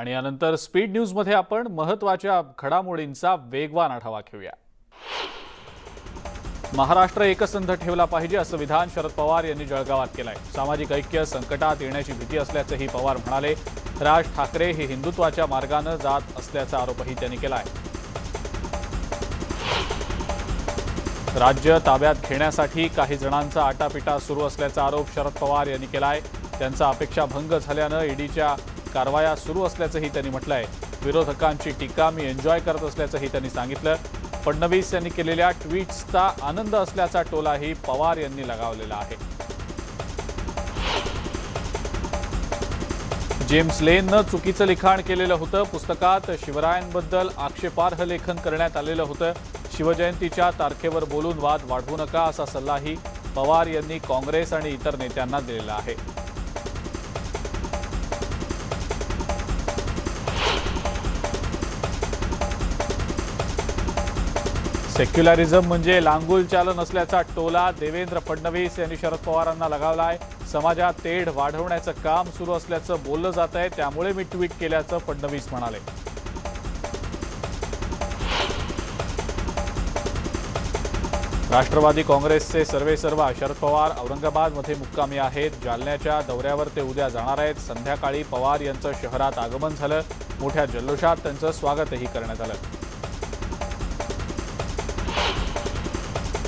आणि यानंतर speed news मध्ये आपण महत्त्वाच्या घडामोडींचा वेगवान आढावा घेऊया। महाराष्ट्र एकसंध ठेवला पाहिजे असं विधान शरद पवार यांनी जळगावात केलंय। सामाजिक ऐक्य संकटात येण्याची भीती असल्याचंही पवार म्हणाले। राज ठाकरे हे हिंदुत्वाच्या मार्गाने जात असल्याचा आरोपही त्यांनी केलाय। राज्य ताब्यात घेण्यासाठी काही जणांचा आटापिटा सुरू असल्याचा आरोप शरद पवार यांनी केलाय। त्यांचा अपेक्षा भंग झाल्याने ईडीच्या कारवाया सुरू असल्याचंही त्यांनी म्हटलंय। विरोधकांची टीका मी एन्जॉय करत असल्याचंही त्यांनी सांगितलं। फडणवीस यांनी केलेल्या ट्विट्सचा आनंद असल्याचा टोलाही पवार यांनी लगावलेला आहे। जेम्स लेननं चुकीचं लिखाण केलेलं होतं। पुस्तकात शिवरायांबद्दल आक्षेपार्ह लेखन करण्यात आलेलं होतं। शिवजयंतीच्या तारखेवर बोलून वाद वाढवू नका असा सल्लाही पवार यांनी काँग्रेस आणि इतर नेत्यांना दिलेला आहे। सेक्युलरिझम म्हणजे लांगुल चालन असल्याचा टोला देवेंद्र फडणवीस यांनी शरद पवारांना लगावलाय। समाजात तेढ वाढवण्याचं काम सुरू असल्याचं बोललं जात आहे, त्यामुळे मी ट्विट केल्याचं फडणवीस म्हणाले। राष्ट्रवादी काँग्रेसचे सर्वेसर्वा शरद पवार औरंगाबादमध्ये मुक्कामी आहेत। जालन्याच्या दौऱ्यावर ते उद्या जाणार आहेत। संध्याकाळी पवार यांचं शहरात आगमन झालं। मोठ्या जल्लोषात त्यांचं स्वागतही करण्यात आलं।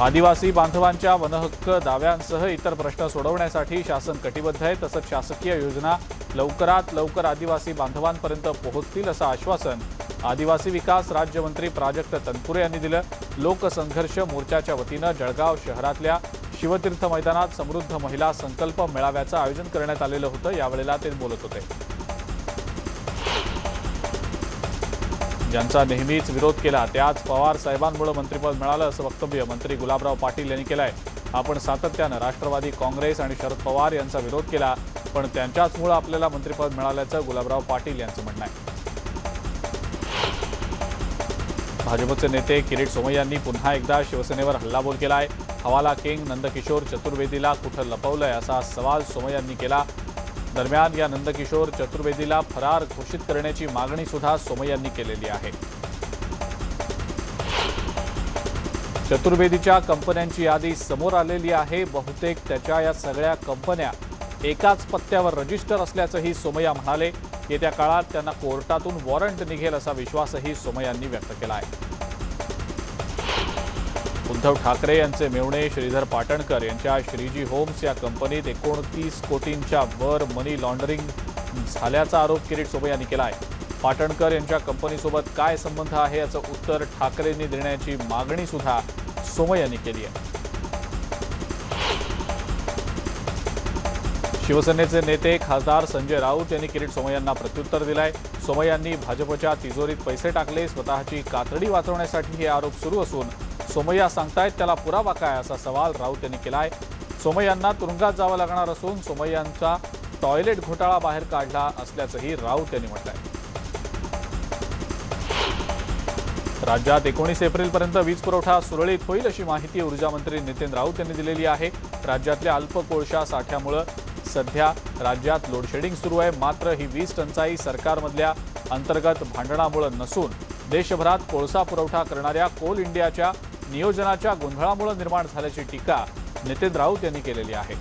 आदिवासी बांधवांच्या वनहक्क दाव्यांसह इतर प्रश्न सोडवण्यासाठी शासन कटिबद्ध आहे। तसंच शासकीय योजना लवकरात लवकर आदिवासी बांधवांपर्यंत पोहोचतील असं आश्वासन आदिवासी विकास राज्यमंत्री प्राजक्त तनपुरे यांनी दिलं। लोकसंघर्ष मोर्चाच्या वतीनं जळगाव शहरातल्या शिवतीर्थ मैदानात समृद्ध महिला संकल्प मेळाव्याचं आयोजन करण्यात आलेलं होतं। यावेळेला ते बोलत होते। ज्यांचा नेहमीच विरोध केला त्याच पवार साहेबांमुळे मंत्रिपद मिळालं असं वक्तव्य मंत्री गुलाबराव पाटील यांनी केलंय। आपण सातत्यानं राष्ट्रवादी काँग्रेस आणि शरद पवार यांचा विरोध केला, पण त्यांच्याचमुळे आपल्याला मंत्रिपद मिळाल्याचं गुलाबराव पाटील यांचं म्हणणं आहे। भाजपचे नेते किरीट सोमय्यांनी पुन्हा एकदा शिवसेनेवर हल्लाबोल केलाय। हवाला किंग नंदकिशोर चतुर्वेदीला कुठं लपवलंय असा सवाल सोमय्यांनी केला। दरम्यान या नंदकिशोर चतुर्वेदीला फरार घोषित करण्याची मागणी सुद्धा सोमय्यांनी केलेली आहे। चतुर्वेदीच्या कंपन्यांची यादी समोर आलेली आहे। बहुतेक त्याच्या या सगळ्या कंपन्या एकाच पत्त्यावर रजिस्टर असल्याचंही सोमय्या म्हणाले। येत्या काळात त्यांना कोर्टातून वॉरंट निघेल असा विश्वासही सोमय्यांनी व्यक्त केला आहे। उद्धव ठाकरे यांचे मेव्हणे श्रीधर पाटणकर यांच्या श्रीजी होम्स या कंपनीत 29 कोटींच्या वर मनी लॉन्ड्रिंग झाल्याचा आरोप किरीट सोमय्यांनी केला आहे। पाटणकर यांच्या कंपनीसोबत काय संबंध आहे याचं उत्तर ठाकरेंनी देण्याची मागणी सुद्धा सोमय्यांनी केली आहे। शिवसेनेचे नेते खासदार संजय राऊत यांनी किरीट सोमय्यांना प्रत्युत्तर दिलंय। सोमय्यांनी भाजपच्या तिजोरीत पैसे टाकले, स्वतःची कातडी वाचवण्यासाठी हे आरोप सुरू असून सोमय्या सांगतायत त्याला पुरावा काय असा सवाल राऊत यांनी केलाय। सोमय्यांना तुरुंगात जावं लागणार असून सोमय्यांचा टॉयलेट घोटाळा बाहेर काढला असल्याचंही राऊत यांनी म्हटलंय। राज्यात 19 एप्रिलपर्यंत वीज पुरवठा सुरळीत होईल अशी माहिती ऊर्जा मंत्री नितीन राऊत यांनी दिलेली आहे। राज्यातल्या अल्प कोळशा साठ्यामुळे सध्या राज्यात लोडशेडिंग सुरू आहे। मात्र ही वीज टंचाई सरकारमधल्या अंतर्गत भांडणामुळे नसून देशभरात कोळसा पुरवठा करणाऱ्या कोल इंडियाच्या नियोजनाच्या गोंधळामुळे निर्माण झाल्याची टीका नितीन राऊत यांनी केलेली आहे।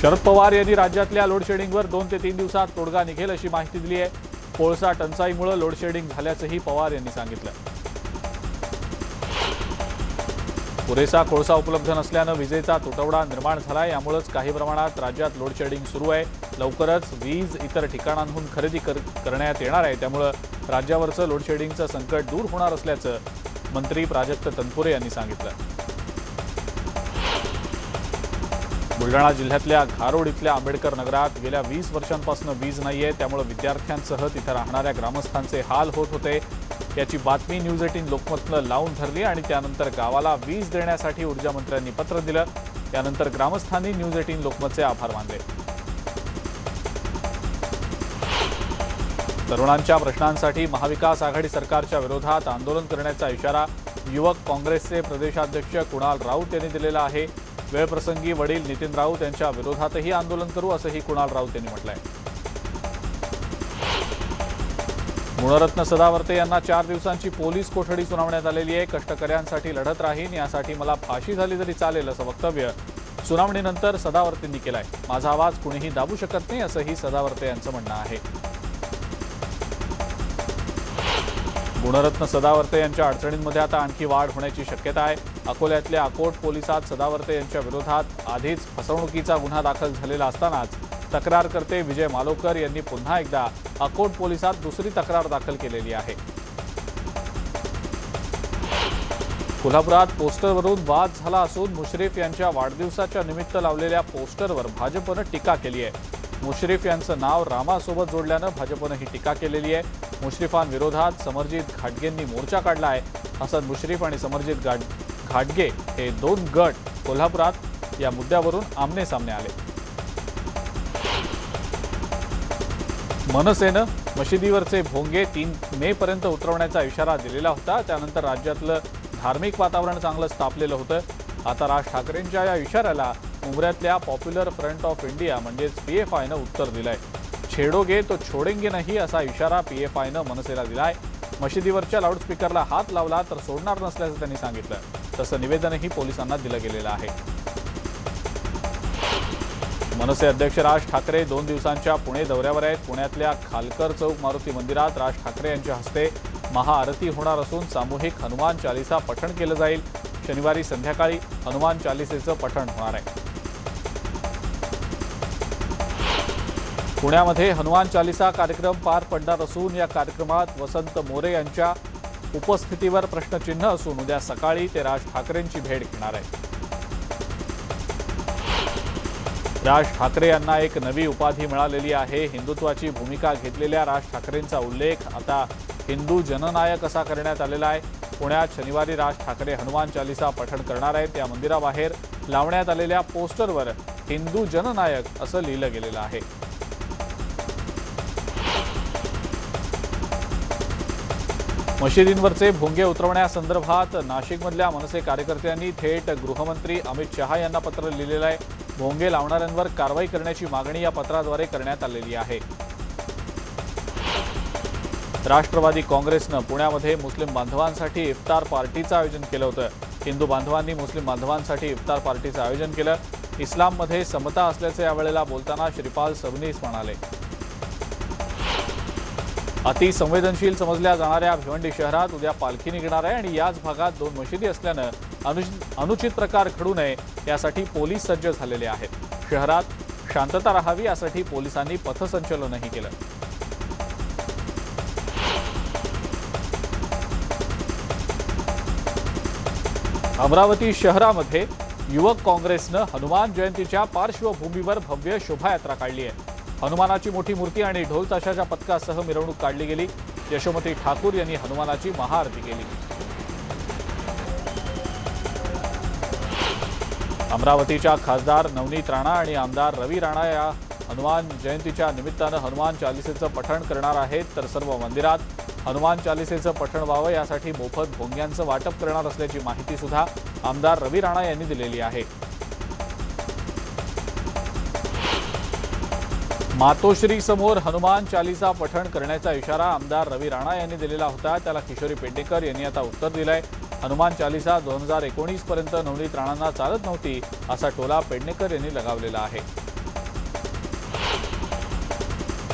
शरद पवार यांनी राज्यातल्या लोडशेडिंगवर 2 ते 3 दिवसात तोडगा निघेल अशी माहिती दिली आहे। कोळसा टंचाईमुळे लोडशेडिंग झाल्याचंही पवार यांनी सांगितलं। पुरेसा कोळसा उपलब्ध नसल्यानं विजेचा तुटवडा निर्माण झाला, यामुळेच काही प्रमाणात राज्यात लोडशेडिंग सुरू आहे। लवकरच वीज इतर ठिकाणांहून खरेदी करण्यात येणार आहे, त्यामुळे राज्यावरचं लोडशेडिंगचं संकट दूर होणार असल्याचं मंत्री प्राजक्त तनपुरे यांनी सांगितलं। बुलढाणा जिल्ह्यातल्या घारोड इथल्या आंबेडकर नगरात गेल्या 20 वर्षांपासून वीज नाहीये, त्यामुळे विद्यार्थ्यांसह तिथे राहणाऱ्या ग्रामस्थांचे हाल होत होते। याची बातमी न्यूज 18 लोकमतनं लावून धरली आणि त्यानंतर गावाला वीज देण्यासाठी ऊर्जा मंत्र्यांनी पत्र दिलं। त्यानंतर ग्रामस्थांनी न्यूज 18 लोकमतचे आभार मानले। तरुणांच्या प्रश्नांसाठी महाविकास आघाडी सरकारच्या विरोधात आंदोलन करण्याचा इशारा युवक काँग्रेसचे प्रदेशाध्यक्ष कुणाल राऊत यांनी दिलेला आहे। वेळप्रसंगी वडील नितीन राऊत यांच्या विरोधातही आंदोलन करू असंही कुणाल राऊत यांनी म्हटलंय। गुणरत्न सदावर्ते यांना 4 दिवसांची पोलीस कोठडी सुनावण्यात आलेली आहे। कष्टकऱ्यांसाठी लढत राहीन, यासाठी मला फाशी झाली तरी चालेल असं वक्तव्य सुनावणीनंतर सदावर्तेंनी केलंय। माझा आवाज कुणीही दाबू शकत नाही असंही सदावर्ते यांचं म्हणणं आहे। गुणरत्न सदावर्ते यांच्या अडचणींमध्ये आता आणखी वाढ होण्याची शक्यता आहे। अकोल्यातल्या अकोट पोलिसात सदावर्ते यांच्या विरोधात आधीच फसवणुकीचा गुन्हा दाखल झालेला असतानाच तक्रारकर्ते विजय मालोकर यांनी पुन्हा एकदा अकोट पोलिसात दुसरी तक्रार दाखल केलेली आहे। कोल्हापुरात पोस्टरवरून वाद झाला असून मुश्रीफ यांच्या वाढदिवसाच्या निमित्त लावलेल्या पोस्टरवर भाजपनं टीका केली आहे। मुश्रीफ यांचं नाव रामासोबत जोडल्यानं भाजपनं ही टीका केलेली आहे। मुश्रीफांविरोधात समरजित घाटगेंनी मोर्चा काढला आहे। हसन मुश्रीफ आणि समरजित घाटगे हे 2 गट कोल्हापुरात या मुद्द्यावरून आमने सामने आले। मनसेनं मशिदीवरचे भोंगे 3 मे पर्यंत उतरवण्याचा इशारा दिलेला होता। त्यानंतर राज्यातलं धार्मिक वातावरण चांगलंच तापलेलं होतं। आता राज ठाकरेंच्या या इशाऱ्याला उमऱ्यातल्या पॉप्युलर फ्रंट ऑफ इंडिया म्हणजेच पीएफआयनं उत्तर दिलंय। छेडोगे तो छोडेंगे नाही असा इशारा पीएफआयनं मनसेला दिलाय। मशिदीवरच्या लाऊडस्पीकरला हात लावला तर सोडणार नसल्याचं त्यांनी सांगितलं। तसं निवेदनही पोलिसांना दिलं गेलेलं आहे। मनसे अध्यक्ष राज ठाकरे 2 दिवसांच्या पुणे दौऱ्यावर आहेत। पुण्यातल्या खालकर चौक मारुती मंदिरात राज ठाकरे यांच्या हस्ते महाआरती होणार असून सामूहिक हनुमान चालीसा पठण केलं जाईल। शनिवारी संध्याकाळी हनुमान चालीसेचं पठण होणार आहे। पुण्यामध्ये हनुमान चालीसा कार्यक्रम पार पडणार असून या कार्यक्रमात वसंत मोरे यांच्या उपस्थितीवर प्रश्नचिन्ह असून उद्या सकाळी ते राज ठाकरेंची भेट घेणार आहेत। राज ठाकरे यांना एक नवी उपाधी मिळालेली आहे। हिंदुत्वाची भूमिका घेतलेल्या राज ठाकरेंचा उल्लेख आता हिंदू जननायक असा करण्यात आलेला आहे। पुण्यात शनिवारी राज ठाकरे हनुमान चालीसा पठण करणार आहेत। त्या मंदिराबाहेर लावण्यात आलेल्या पोस्टरवर हिंदू जननायक असं लिहिलं गेलेलं आहे। मशिदींवरचे भोंगे उतरवण्यासंदर्भात नाशिकमधल्या मनसे कार्यकर्त्यांनी थेट गृहमंत्री अमित शहा यांना पत्र लिहिलेलं आहे। भोंगे लावणाऱ्यांवर कारवाई करण्याची मागणी या पत्राद्वारे करण्यात आलेली आहे। राष्ट्रवादी काँग्रेसनं पुण्यामध्ये मुस्लिम बांधवांसाठी इफ्तार पार्टीचं आयोजन केलं होतं। हिंदू बांधवांनी मुस्लिम बांधवांसाठी इफ्तार पार्टीचं आयोजन केलं। इस्लाममध्ये समता असल्याचे यावेळेला बोलताना श्रीपाल सबनीस म्हणाले। अतिसंवेदनशील समजल्या जाणाऱ्या भिवंडी शहरात उद्या पालखी निघणार आहे आणि याच भागात 2 मशिदी असल्यानं अनुचित प्रकार घडू नये यासाठी पोलीस सज्ज झालेले आहेत। शहरात शांतता राहावी यासाठी पोलिसांनी पथसंचलनही केलं। अमरावती शहरामध्ये युवक काँग्रेसनं हनुमान जयंतीच्या पार्श्वभूमीवर भव्य शोभायात्रा काढली आहे। हनुमानाची मोठी मूर्ती आणि ढोल ताशाच्या पथकासह मिरवणूक काढली गेली। यशोमती ठाकूर यांनी हनुमानाची महाआरती केली। अमरावतीच्या खासदार नवनीत राणा आणि आमदार रवी राणा या हनुमान जयंतीच्या निमित्तानं हनुमान चालीसेचं पठण करणार आहेत। तर सर्व मंदिरात हनुमान चालीसेचं पठण व्हावं यासाठी मोफत भोंग्यांचं वाटप करणार असल्याची माहिती सुद्धा आमदार रवी राणा यांनी दिलेली आहे। मातोश्री समोर हनुमान चालीसा पठण करण्याचा इशारा आमदार रवी राणा यांनी दिलेला होता। त्याला किशोरी पेडणेकर यांनी आता उत्तर दिलंय। हनुमान चालीसा 2019 पर्यंत नवनीत राणांना चालत नव्हती असा टोला पेडणेकर यांनी लगावलेला आहे।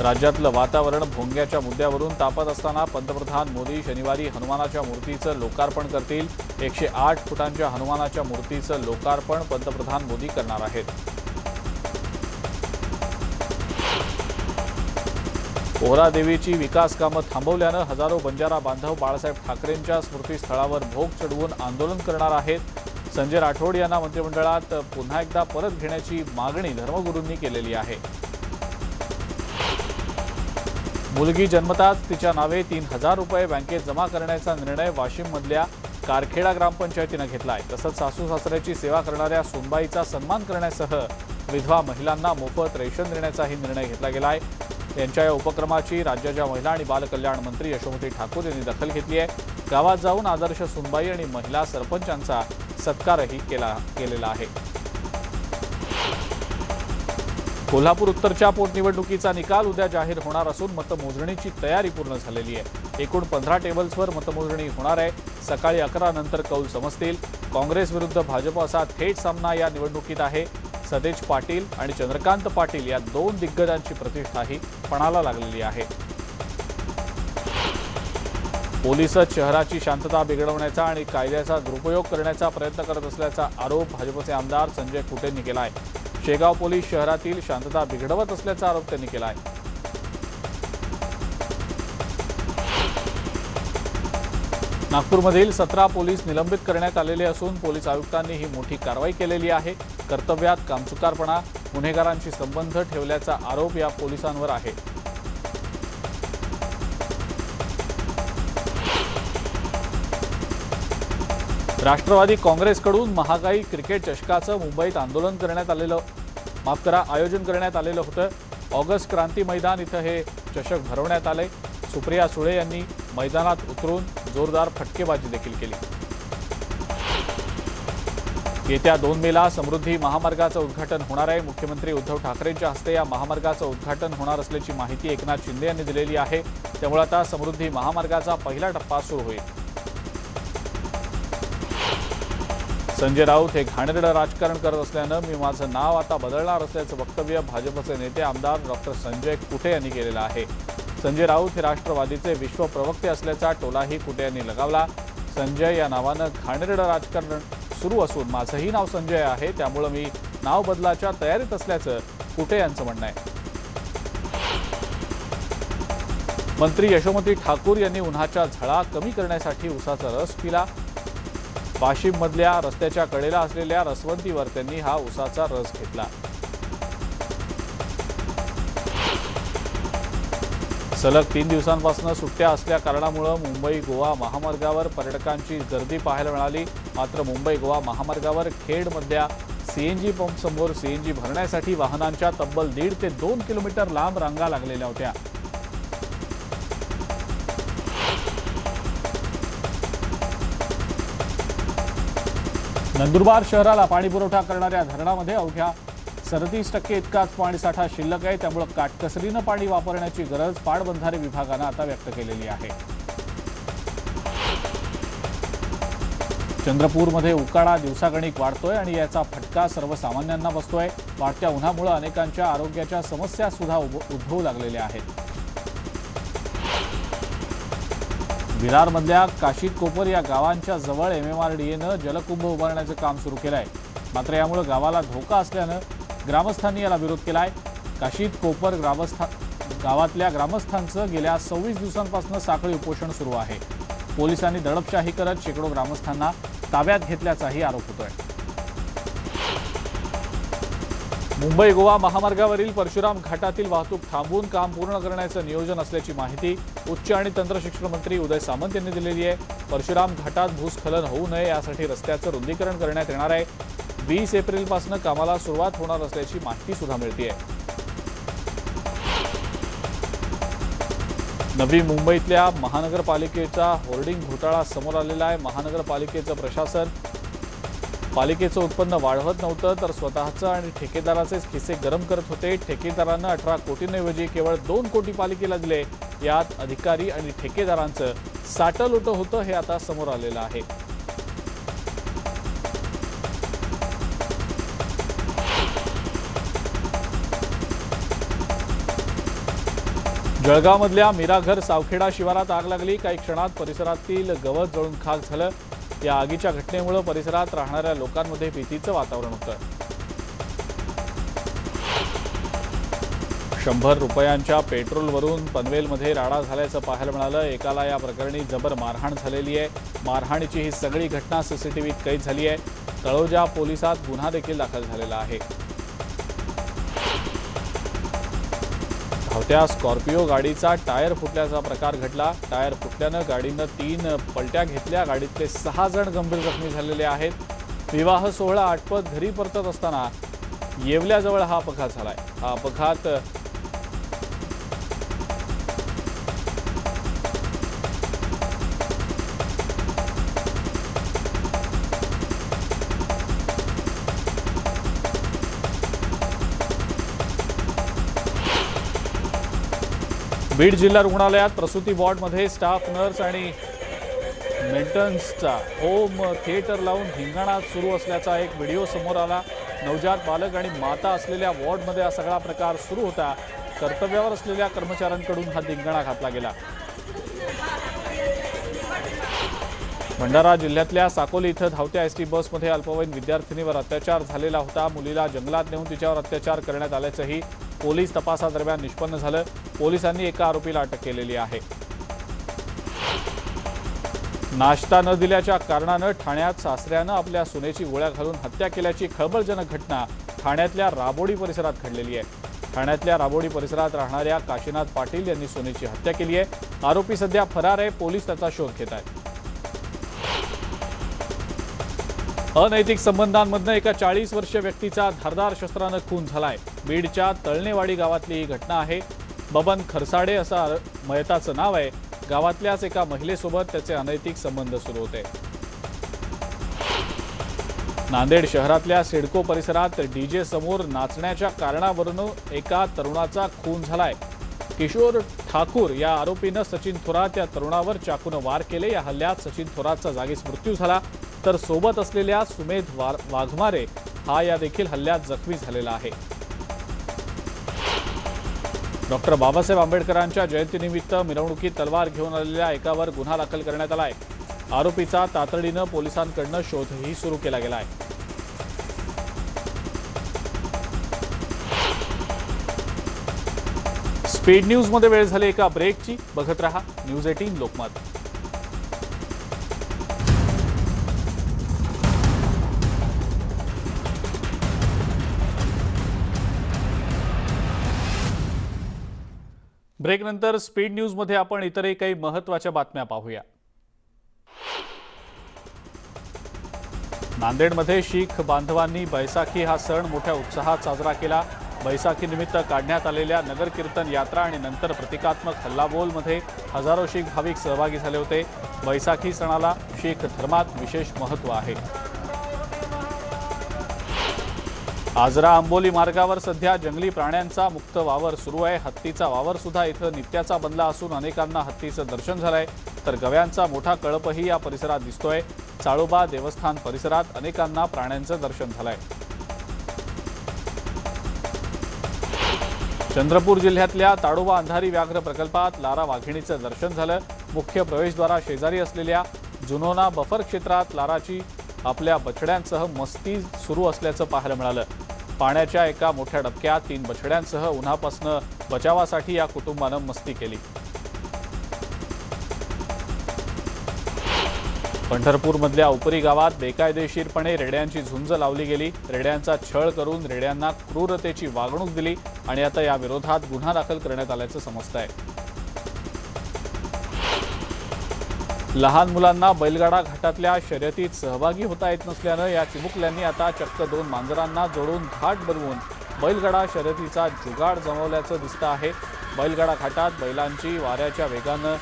राज्यातलं वातावरण भोंग्याच्या मुद्द्यावरून तापत असताना पंतप्रधान मोदी शनिवारी हनुमानाच्या मूर्तीचं लोकार्पण करतील। 108 फुटांच्या हनुमानाच्या मूर्तीचं लोकार्पण पंतप्रधान मोदी करणार आहेत। पोहरादेवीची विकास कामं थांबवल्यानं हजारो बंजारा बांधव बाळासाहेब ठाकरेंच्या स्मृतीस्थळावर भोग चढवून आंदोलन करणार आहेत। संजय राठोड यांना मंत्रिमंडळात पुन्हा एकदा परत घेण्याची मागणी धर्मगुरूंनी केलेली आहे। मुलगी जन्मताच तिच्या नावे 3000 रुपये बँकेत जमा करण्याचा निर्णय वाशिममधल्या कारखेडा ग्रामपंचायतीनं घेतलाय। तसंच सासू सासऱ्याची सेवा करणाऱ्या सोनबाईचा सन्मान करण्यासह विधवा महिलांना मोफत रेशन देण्याचाही निर्णय घेतला गेलाय। यांच्या या उपक्रमाची राज्याच्या महिला आणि बालकल्याण मंत्री यशोमती ठाकूर यांनी दखल घेतली आहे। गावात जाऊन आदर्श सुनबाई आणि महिला सरपंचांचा सत्कारही केलेला आहे। कोल्हापूर उत्तरच्या पोटनिवडणुकीचा निकाल उद्या जाहीर होणार असून मतमोजणीची तयारी पूर्ण झालेली आहे। एकूण 15 टेबल्सवर मतमोजणी होणार आहे। सकाळी 11 नंतर कौल समजतील। काँग्रेस विरुद्ध भाजप असा थेट सामना या निवडणुकीत आहे। सतेज पाटील आणि चंद्रकांत पाटील या दोन दिग्गजांची प्रतिष्ठाही पणाला लागलेली आहे। पोलिसच शहराची शांतता बिघडवण्याचा आणि कायद्याचा दुरुपयोग करण्याचा प्रयत्न करत असल्याचा आरोप भाजपचे आमदार संजय कुटेंनी केला आहे। शेगाव पोलीस शहरातील शांतता बिघडवत असल्याचा आरोप त्यांनी केला आहे। नागपूरमधील 17 पोलीस निलंबित करण्यात आलेले असून पोलीस आयुक्तांनी ही मोठी कारवाई केलेली आहे। कर्तव्यात कामचुकारपणा, गुन्हेगारांशी संबंध ठेवल्याचा आरोप या पोलिसांवर आहे। राष्ट्रवादी काँग्रेसकडून महागाई क्रिकेट चषकाचं मुंबईत आंदोलन आयोजन करण्यात आलेलं होतं। ऑगस्ट क्रांती मैदान इथं हे चषक भरवण्यात आले। सुप्रिया सुळे यांनी मैदानात उतरून जोरदार फटकेबाजी देखील केली। येत्या 2 मेला समृद्धी महामार्गाचं उद्घाटन होणार आहे। मुख्यमंत्री उद्धव ठाकरेंच्या हस्ते या महामार्गाचं उद्घाटन होणार असल्याची माहिती एकनाथ शिंदे यांनी दिलेली आहे। त्यामुळे आता समृद्धी महामार्गाचा पहिला टप्पा सुरू होईल। संजय राऊत हे घाणेरडं राजकारण करत असल्यानं मी माझं नाव आता बदलणार असल्याचं वक्तव्य भाजपचे नेते आमदार डॉक्टर संजय कुटे यांनी केलेलं आहे। संजय राऊत हे राष्ट्रवादीचे विश्व प्रवक्ते असल्याचा टोलाही कुटे यांनी लगावला। संजय या नावानं घाणेरडं राजकारण सुरू असून माझंही नाव संजय आहे, त्यामुळे मी नाव बदलाच्या तयारीत असल्याचं कुटे यांचं म्हणणं आहे। मंत्री यशोमती ठाकूर यांनी उन्हाच्या झळा कमी करण्यासाठी उसाचा रस पिला। वाशिममधल्या रस्त्याच्या कडेला असलेल्या रसवंतीवर त्यांनी हा उसाचा रस घेतला। सलग 3 दिवसांपासून सुट्ट्या असल्या कारणामुळे मुंबई गोवा महामार्गावर पर्यटकांची गर्दी पाहायला मिळाली। मात्र मुंबई गोवा महामार्गावर खेडमधल्या सीएनजी पंप समोर सीएनजी भरण्यासाठी वाहनांच्या तब्बल 1.5 ते 2 किलोमीटर लांब रांगा लागलेल्या होत्या। नंदुरबार शहराला पाणी पुरवठा करणाऱ्या धरणामध्ये अवघ्या 37% इतकाच पाणीसाठा शिल्लक आहे। त्यामुळे काटकसरीनं पाणी वापरण्याची गरज पाटबंधारे विभागानं आता व्यक्त केलेली आहे। चंद्रपूरमध्ये उकाडा दिवसागणिक वाढतोय आणि याचा फटका सर्वसामान्यांना बसतोय। वाढत्या उन्हामुळे अनेकांच्या आरोग्याच्या समस्या सुद्धा उद्भवू लागलेल्या आहेत। विरारमधल्या काशीद कोपर या गावांच्या जवळ MMRDAनं जलकुंभ उभारण्याचं काम सुरू केलं आहे। मात्र यामुळे गावाला धोका असल्यानं ग्रामस्थांनी याला विरोध केलाय। काशीद कोपर गावातल्या ग्रामस्थांचं गेल्या 26 दिवसांपासून साखळी उपोषण सुरू आहे। पोलिसांनी दडपशाही करत शेकडो ग्रामस्थांना ताब्यात घेतल्याचाही आरोप होतोय। मुंबई गोवा महामार्गावरील परशुराम घाटातील वाहतूक थांबवून काम पूर्ण करण्याचं नियोजन असल्याची माहिती उच्च आणि तंत्रशिक्षण मंत्री उदय सामंत यांनी दिलेली आहे। परशुराम घाटात भूस्खलन होऊ नये यासाठी रस्त्याचं रुंदीकरण करण्यात येणार आहे। 20 एप्रिलपासून कामाला सुरुवात होणार असल्याची माहिती सुद्धा मिळते आहे। नवी मुंबईतल्या महानगरपालिकेचा होर्डिंग घोटाळा समोर आलेला आहे। महानगरपालिकेचं प्रशासन पालिकेचं उत्पन्न वाढवत नव्हतं तर स्वतःचं आणि ठेकेदाराचेच खिसे गरम करत होते। ठेकेदारांना 18 कोटींऐवजी केवळ 2 कोटी पालिकेला दिले। यात अधिकारी आणि ठेकेदारांचं साटलोटं होतं हे आता समोर आलेलं आहे। जळगावमधल्या मीराघर सावखेडा शिवारात आग लागली। काही क्षणात परिसरातील गवत जळून खाक झालं। या आगीच्या घटनेमुळे परिसरात राहणाऱ्या लोकांमध्ये भीतीचं वातावरण होतं। 100 रुपयांच्या पेट्रोलवरून पनवेलमध्ये राडा झाल्याचं पाहायला मिळालं। एकाला या प्रकरणी जबर मारहाण झालेली आहे। मारहाणीची ही सगळी घटना सीसीटीव्हीत कैद झाली आहे। तळोजा पोलिसात गुन्हा देखील दाखल झालेला आहे। धावत्या स्कॉर्पिओ गाडीचा टायर फुटल्याचा प्रकार घडला। टायर फुटल्यानं गाडीनं 3 पलट्या घेतल्या। गाडीतले 6 जण गंभीर जखमी झालेले आहेत। विवाह सोहळा आटपत घरी परतत असताना येवल्याजवळ हा अपघात झालाय। हा अपघात बीड जिल्हा रुग्णालयात प्रसूती वॉर्डमध्ये स्टाफ नर्स आणि मेंटेनन्सचा होम थिएटर लावून धिंगाणा सुरू असल्याचा एक व्हिडिओ समोर आला। नवजात बालक आणि माता असलेल्या वॉर्डमध्ये हा सगळा प्रकार सुरू होता। कर्तव्यावर असलेल्या कर्मचाऱ्यांकडून हा धिंगाणा घातला गेला। भंडारा जिल्ह्यातल्या साकोली इथं धावत्या एसटी बसमध्ये अल्पवयीन विद्यार्थिनीवर अत्याचार झालेला होता। मुलीला जंगलात नेऊन तिच्यावर अत्याचार करण्यात आल्याचंही पोलीस तपासादरम्यान निष्पन्न झालं। पोलिसांनी एका आरोपीला अटक केलेली आहे। नाश्ता न दिल्याच्या कारणानं ठाण्यात सासऱ्यानं आपल्या सुनेची गोळ्या घालून हत्या केल्याची खळबळजनक घटना ठाण्यातल्या राबोडी परिसरात घडलेली आहे। ठाण्यातल्या राबोडी परिसरात राहणाऱ्या काशीनाथ पाटील यांनी सुनेची हत्या केली आहे। आरोपी सध्या फरार आहे। पोलीस त्याचा शोध घेत आहेत। अनैतिक संबंधांमधनं एका 40 वर्षीय व्यक्तीचा धारदार शस्त्रानं खून झालाय। बीडच्या तळणेवाडी गावातली ही घटना आहे। बबन खरसाडे असं मयताचं नाव आहे। गावातल्याच एका महिलेसोबत त्याचे अनैतिक संबंध सुरू होते। नांदेड शहरातल्या सिडको परिसरात डीजे समोर नाचण्याच्या कारणावरून एका तरुणाचा खून झालाय। किशोर ठाकूर या आरोपीनं सचिन थोरात या तरुणावर चाकूनं वार केले। या हल्ल्यात सचिन थोरातचा जागीच मृत्यू झाला, तर सोबत असलेल्या सुमेध वाघमारे हा या देखील हल्ल्यात जखमी झालेला आहे। डॉक्टर बाबासाहेब आंबेडकरांच्या जयंतीनिमित्त मिरवणुकीत तलवार घेऊन आलेल्या एकावर गुन्हा दाखल करण्यात आलाय। आरोपीचा तातडीनं पोलिसांकडून शोधही सुरू केला गेला आहे। स्पीड न्यूज मध्ये वेळ झाली एका ब्रेकची। बघत रहा न्यूज 18 लोकमत। ब्रेकनंतर स्पीड न्यूज मध्ये आपण इतरही काही महत्त्वाच्या बातम्या पाहूया। नांदेडमध्ये शीख बांधवांनी बैसाखी हा सण मोठ्या उत्साहात साजरा केला। बैसाखी निमित्त काढण्यात आलेल्या नगर कीर्तन यात्रा आणि नंतर प्रतिकात्मक हल्लाबोलमध्ये हजारो शीख भाविक सहभागी झाले होते। बैसाखी सणाला शीख धर्मात विशेष महत्त्व आहे। आजरा आंबोली मार्गावर सध्या जंगली प्राण्यांचा मुक्त वावर सुरू आहे। हत्तीचा वावर सुद्धा इथं नित्याचा बनला असून अनेकांना हत्तीचं दर्शन झालंय, तर गव्यांचा मोठा कळपही या परिसरात दिसतोय। चाळोबा देवस्थान परिसरात अनेकांना प्राण्यांचं दर्शन झालंय। चंद्रपूर जिल्ह्यातल्या ताडोबा अंधारी व्याघ्र प्रकल्पात लारा वाघिणीचं दर्शन झालं। मुख्य प्रवेशद्वारा शेजारी असलेल्या जुनोना बफर क्षेत्रात लाराची आपल्या बछड्यांसह मस्ती सुरू असल्याचं पाहायला मिळालं। पाण्याच्या एका मोठ्या डबक्यात 3 बछड्यांसह उन्हापासून बचावासाठी या कुटुंबानं मस्ती केली। पंढरपूरमधल्या उपरी गावात बेकायदेशीरपणे रेड्यांची झुंज लावली गेली। रेड्यांचा छळ करून रेड्यांना क्रूरतेची वागणूक दिली आणि आता या विरोधात गुन्हा दाखल करण्यात आल्याचं समजतंय। लहान मुलांना बैलगाडा घाटातल्या शर्यतीत सहभागी होता येत नसल्यानं या चिमुकल्यांनी आता चक्क 2 मांजरांना जोडून घाट बनवून बैलगाडा शर्यतीचा जुगाड जमवल्याचं दिसतं आहे। बैलगाडा घाटात बैलांची वाऱ्याच्या वेगानं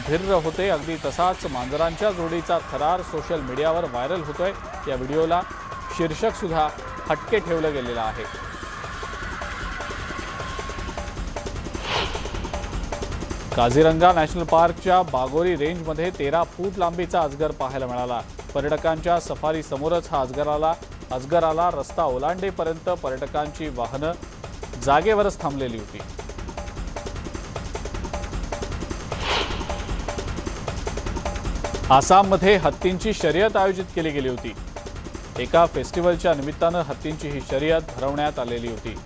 भिर्र होते। अगदी तसाच मांजरांच्या जोडीचा थरार सोशल मीडियावर व्हायरल होतोय। या व्हिडिओला शीर्षक सुद्धा हटके ठेवलं गेलेलं आहे। काझीरंगा नॅशनल पार्कच्या बागोरी रेंजमध्ये 13 फूट लांबीचा अजगर पाहायला मिळाला। पर्यटकांच्या सफारी समोरच हा अजगर आला। रस्ता ओलांडेपर्यंत पर्यटकांची वाहनं जागेवरच थांबलेली होती। आसाममध्ये हत्तींची शर्यत आयोजित केली गेली होती। एका फेस्टिवलच्या निमित्तानं हत्तींची ही शर्यत भरवण्यात आलेली होती।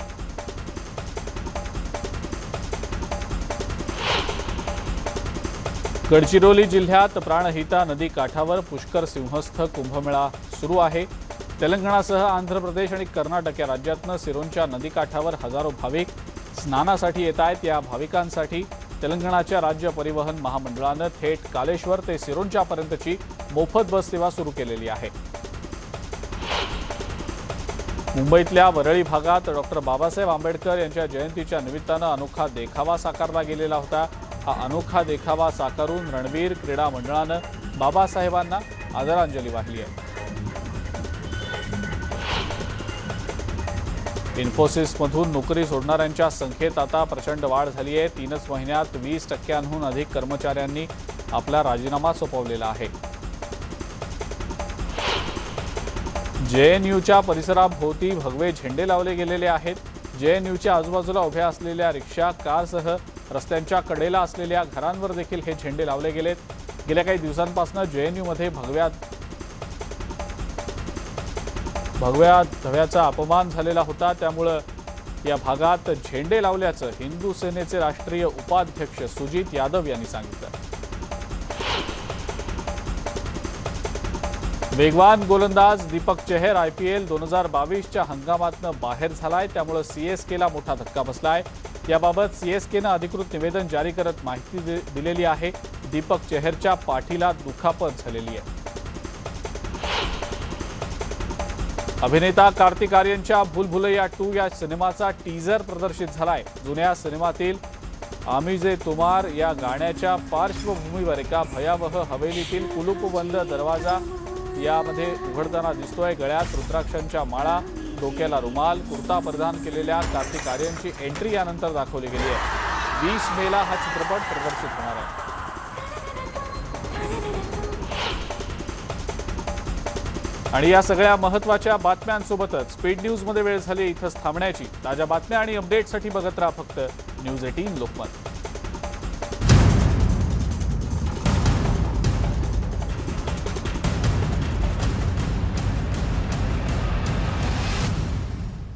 गडचिरोली जिल्ह्यात प्राणहिता नदी काठावर पुष्कर सिंहस्थ कुंभमेळा सुरू आहे। तेलंगणासह आंध्र प्रदेश आणि कर्नाटक या राज्यातनं सिरोंच्या नदीकाठावर हजारो भाविक स्नानासाठी येत आहेत। या भाविकांसाठी तेलंगणाच्या राज्य परिवहन महामंडळानं थेट कालेश्वर ते सिरोंच्यापर्यंतची मोफत बस सेवा सुरू केलेली आहे। मुंबईतल्या वरळी भागात डॉक्टर बाबासाहेब आंबेडकर यांच्या जयंतीच्या निमित्तानं अनोखा देखावा साकारला गेलेला होता। हा अनोखा देखावा साकारून रणवीर क्रीडा मंडळानं बाबासाहेबांना आदरांजली वाहिली आहे। इन्फोसिसमधून नोकरी सोडणाऱ्यांच्या संख्येत आता प्रचंड वाढ झाली आहे। 3च महिन्यात 20% अधिक कर्मचाऱ्यांनी आपला राजीनामा सोपवलेला आहे। जेएनयूच्या परिसराभोवती भगवे झेंडे लावले गेलेले आहेत। जेएनयूच्या आजूबाजूला उभ्या असलेल्या रिक्षा, कारसह रस्त्यांच्या कडेला असलेल्या घरांवर देखील हे झेंडे लावले गेलेत। गेल्या काही दिवसांपासून जेएनयूमध्ये भगव्या धव्याचा अपमान झालेला होता, त्यामुळे या भागात झेंडे लावल्याचं हिंदू सेनेचे राष्ट्रीय उपाध्यक्ष सुजीत यादव यांनी सांगितलं। वेगवान गोलंदाज दीपक चहर IPL 2022च्या हंगामातनं बाहेर झालाय, त्यामुळे सीएसकेला मोठा धक्का बसलाय। याबाबत सीएसकेनं अधिकृत निवेदन जारी करत माहिती दिलेली आहे। दीपक चहरच्या पाठीला दुखापत झालेली आहे। अभिनेता कार्तिक आर्यनच्या भूलभुलैया 2 या सिनेमाचा टीजर प्रदर्शित झालाय। जुन्या सिनेमातील आमिजे तुमार या गाण्याच्या पार्श्वभूमीवर एका भयावह हवेलीतील कुलूपबंद दरवाजा यामध्ये उघडताना दिसतोय। गळ्यात रुद्राक्षांच्या माळा, डोक्याला रुमाल, कुर्ता परिधान केलेल्या कार्तिक आर्यनची एंट्री यानंतर दाखवली गेली आहे। 20 मेला हा चित्रपट प्रदर्शित होणार आहे। आणि या सगळ्या महत्त्वाच्या बातम्यांसोबतच स्पीड न्यूज मध्ये वेळ झाली इथंच थांबण्याची। ताज्या बातम्या आणि अपडेटसाठी बघत राहा फक्त न्यूज 18 लोकमत।